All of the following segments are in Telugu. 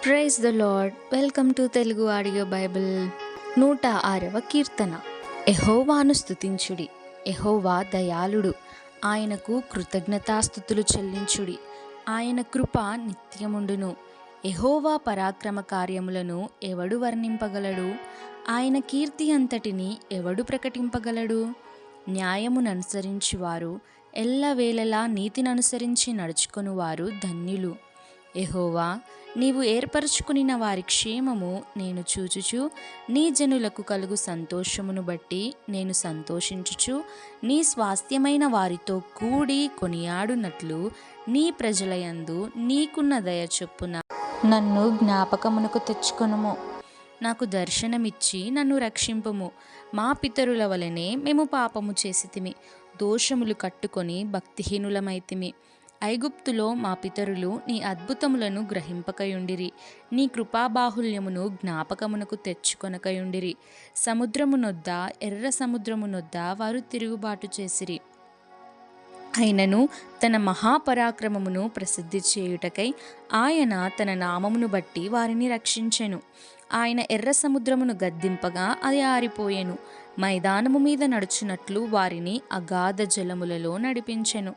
Praise the lord. Welcome to Telugu audio Bible. 106వ కీర్తన. యెహోవాను స్తుతించుడి. యెహోవా దయాళుడు, ఆయనకు కృతజ్ఞతాస్తుతులు చెల్లించుడి. ఆయన కృప నిత్యముండును. యెహోవా పరాక్రమ కార్యములను ఎవడు వర్ణింపగలడు? ఆయన కీర్తి అంతటిని ఎవడు ప్రకటింపగలడు? న్యాయముననుసరించువారు, ఎల్లవేళలా నీతిననుసరించి నడుచుకొనువారు ధన్యులు. యెహోవా, నీవు ఏర్పరచుకునిన వారి క్షేమము నేను చూచుచు, నీ జనులకు కలుగు సంతోషమును బట్టి నేను సంతోషించుచు, నీ స్వాస్థ్యమైన వారితో కూడి కొనియాడునట్లు నీ ప్రజలయందు నీకున్న దయ చొప్పున నన్ను జ్ఞాపకమునకు తెచ్చుకొనుము. నాకు దర్శనమిచ్చి నన్ను రక్షింపుము. మా పితరుల వలనే మేము పాపము చేసితిమి, దోషములు కట్టుకొని భక్తిహీనులమైతిమి. ఐగుప్తులో మా పితరులు నీ అద్భుతములను గ్రహింపకయుండిరి, నీ కృపాబాహుల్యమును జ్ఞాపకమునకు తెచ్చుకొనకయుండిరి. సముద్రమునొద్ద, ఎర్ర సముద్రమునొద్ద వారు తిరుగుబాటు చేసిరి. అయినను తన మహాపరాక్రమమును ప్రసిద్ధి చేయుటకై ఆయన తన నామమును బట్టి వారిని రక్షించెను. ఆయన ఎర్ర సముద్రమును గద్దింపగా అది ఆరిపోయెను. మైదానము మీద నడుచునట్లు వారిని అగాధ జలములలో నడిపించెను.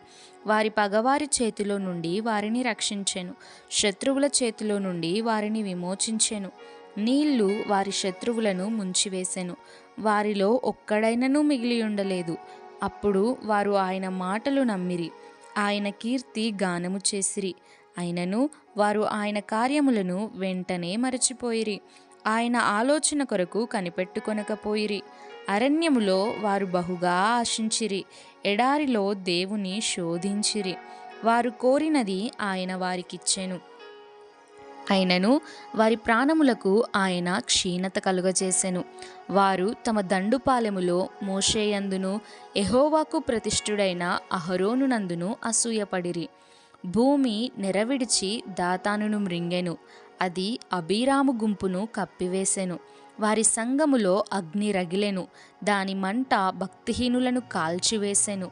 వారి పగవారి చేతిలో నుండి వారిని రక్షించెను, శత్రువుల చేతిలో నుండి వారిని విమోచించెను. నీళ్లు వారి శత్రువులను ముంచివేసెను, వారిలో ఒక్కడైనను మిగిలియుండలేదు. అప్పుడు వారు ఆయన మాటలు నమ్మిరి, ఆయన కీర్తి గానము చేసిరి. అయినను వారు ఆయన కార్యములను వెంటనే మరచిపోయిరి, ఆయన ఆలోచన కొరకు కనిపెట్టుకొనకపోయిరి. అరణ్యములో వారు బహుగా ఆశించిరి, ఎడారిలో దేవుని శోధించిరి. వారు కోరినది ఆయన వారికిచ్చెను, అయినను వారి ప్రాణములకు ఆయన క్షీణత కలుగజేసెను. వారు తమ దండుపాలెములో మోషేయందును యెహోవాకు ప్రతిష్ఠుడైన అహరోనునందును అసూయపడిరి. భూమి నెరవిడిచి దాతానును మృంగెను, అది అబీరాము గుంపును కప్పివేసెను. వారి సంగములో అగ్ని రగిలెను, దాని మంట భక్తిహీనులను కాల్చివేసెను.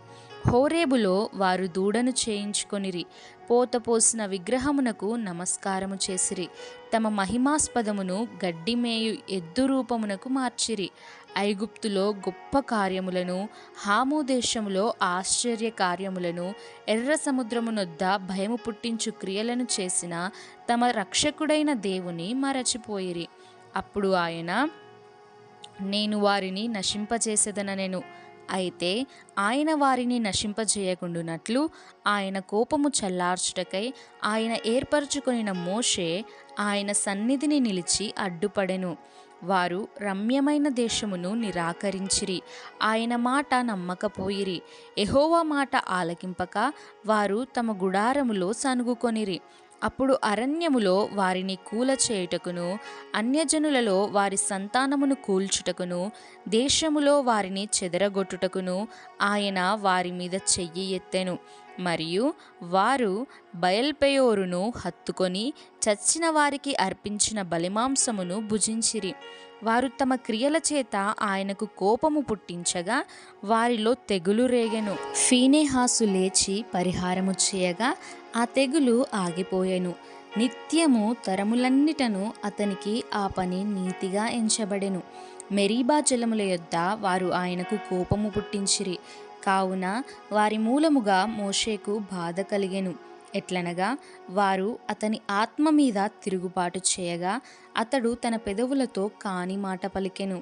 హోరేబులో వారు దూడను చేయించుకొనిరి, పోతపోసిన విగ్రహమునకు నమస్కారము చేసిరి. తమ మహిమాస్పదమును గడ్డిమేయు ఎద్దు రూపమునకు మార్చిరి. ఐగుప్తులో గొప్ప కార్యములను, హాము దేశములో ఆశ్చర్య కార్యములను, ఎర్ర సముద్రమునొద్ద భయము పుట్టించు క్రియలను చేసిన తమ రక్షకుడైన దేవుని మరచిపోయిరి. అప్పుడు ఆయన, నేను వారిని నశింపచేసేదనెను. అయితే ఆయన వారిని నశింపజేయకుండునట్లు ఆయన కోపము చల్లార్చుటకై ఆయన ఏర్పరచుకొనిన మోషే ఆయన సన్నిధిని నిలిచి అడ్డుపడెను. వారు రమ్యమైన దేశమును నిరాకరించిరి, ఆయన మాట నమ్మకపోయిరి. యెహోవా మాట ఆలకింపక వారు తమ గుడారములో సనుగుకొనిరి. అప్పుడు అరణ్యములో వారిని కూలచేయుటకును, అన్యజనులలో వారి సంతానమును కూల్చుటకును, దేశములో వారిని చెదరగొట్టుటకును ఆయన వారి మీద చెయ్యి ఎత్తెను. మరియు వారు బయల్పెయోరును హత్తుకొని చచ్చిన వారికి అర్పించిన బలిమాంసమును భుజించిరి. వారు తమ క్రియల చేత ఆయనకు కోపము పుట్టించగా వారిలో తెగులు రేగెను. ఫీనెహాసు లేచి పరిహారము చేయగా ఆ తెగులు ఆగిపోయెను. నిత్యము తరములన్నిటను అతనికి ఆ పని నీతిగా ఎంచబడెను. మెరీబా జలముల యొద్ద వారు ఆయనకు కోపము పుట్టించిరి, కావున వారి మూలముగా మోషేకు బాధ కలిగెను. ఎట్లనగా వారు అతని ఆత్మ మీద తిరుగుబాటు చేయగా అతడు తన పెదవులతో కాని మాట పలికెను.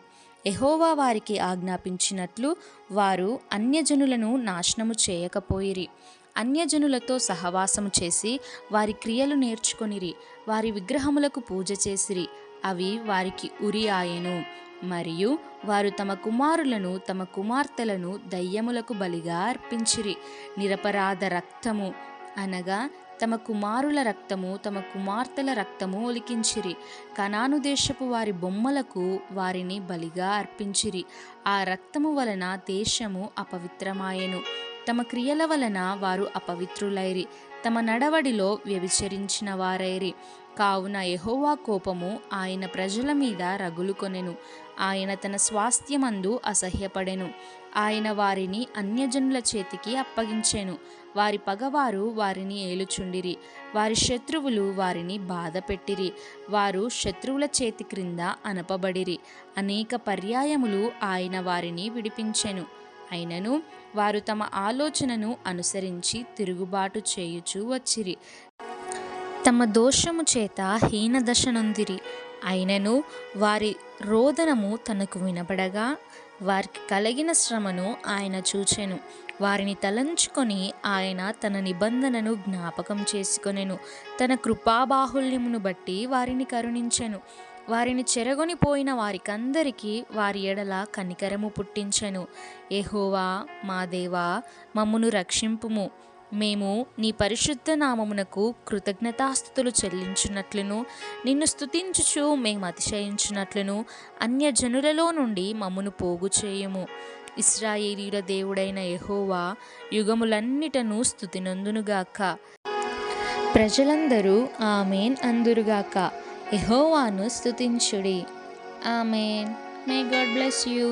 యెహోవా వారికి ఆజ్ఞాపించినట్లు వారు అన్యజనులను నాశనము చేయకపోయిరి. అన్యజనులతో సహవాసము చేసి వారి క్రియలు నేర్చుకొనిరి, వారి విగ్రహములకు పూజ చేసిరి, అవి వారికి ఉరి ఆయెను. మరియు వారు తమ కుమారులను తమ కుమార్తెలను దయ్యములకు బలిగా అర్పించిరి. నిరపరాధ రక్తము అనగా తమ కుమారుల రక్తము తమ కుమార్తెల రక్తము ఒలికించిరి. కనాను దేశపు వారి బొమ్మలకు వారిని బలిగా అర్పించిరి. ఆ రక్తము వలన దేశము అపవిత్రమాయెను. తమ క్రియల వలన వారు అపవిత్రులైరి, తమ నడవడిలో వ్యభిచరించిన వారైరి. కావున యెహోవా కోపము ఆయన ప్రజల మీద రగులుకొనెను. ఆయన తన స్వాస్థ్యమందు అసహ్యపడెను. ఆయన వారిని అన్యజనుల చేతికి అప్పగించెను. వారి పగవారు వారిని ఏలుచుండిరి. వారి శత్రువులు వారిని బాధపెట్టిరి. వారు శత్రువుల చేతి క్రింద అనపబడిరి. అనేక పర్యాయములు ఆయన వారిని విడిపించెను. అయినను వారు తమ ఆలోచనను అనుసరించి తిరుగుబాటు చేయుచూ వచ్చిరి. తమ దోషము చేత హీనదశ నొందిరి. అయినను వారి రోదనము తనకు వినబడగా వారికి కలిగిన శ్రమను ఆయన చూచెను. వారిని తలంచుకొని ఆయన తన నిబంధనను జ్ఞాపకం చేసుకొనెను. తన కృపాబాహుల్యమును బట్టి వారిని కరుణించెను. వారిని చెరగొనిపోయిన వారికందరికీ వారి ఎడల కనికరము పుట్టించెను. యెహోవా మా దేవా, మమ్మును రక్షింపుము. మేము నీ పరిశుద్ధ నామమునకు కృతజ్ఞతాస్తుతులు చెల్లించున్నట్లును, నిన్ను స్తుతించుచు మేము అతిశయించున్నట్లును అన్యజనులలో నుండి మమ్మును పోగు చేయుము. ఇశ్రాయేలీయుల దేవుడైన యెహోవా యుగములన్నిటను స్తుతినందునుగాక. ప్రజలందరూ ఆమేన్ అందురుగాక. యెహోవాను స్తుతించుడి. Amen. May God bless you.